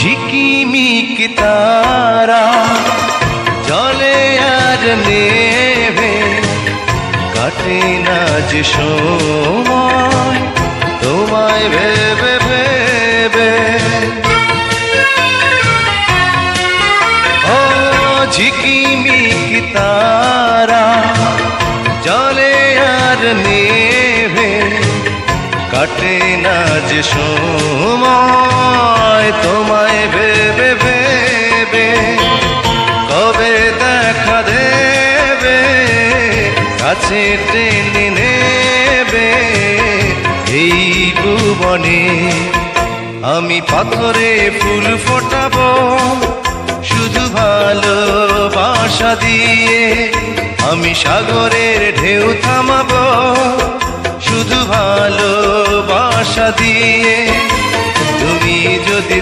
ঝিকিমিক তারা জলে আর নেভে, কাটে না যে সময় তোমায় ভেবে ভেবে। ও ঝিকিমিক তারা জলে আর নেভে, কাটে না যে সময় তোমায় ভেবে ভেবে। কবে দেখা দেবে, কাছে টেনে নেবে এই ভুবনে। আমি পাথরে ফুল ফোটাবো শুধু ভালোবাসা দিয়ে, আমি সাগরের ঢেউ থামাবো শুধু ভালোবাসা দিয়ে। তুমি যদি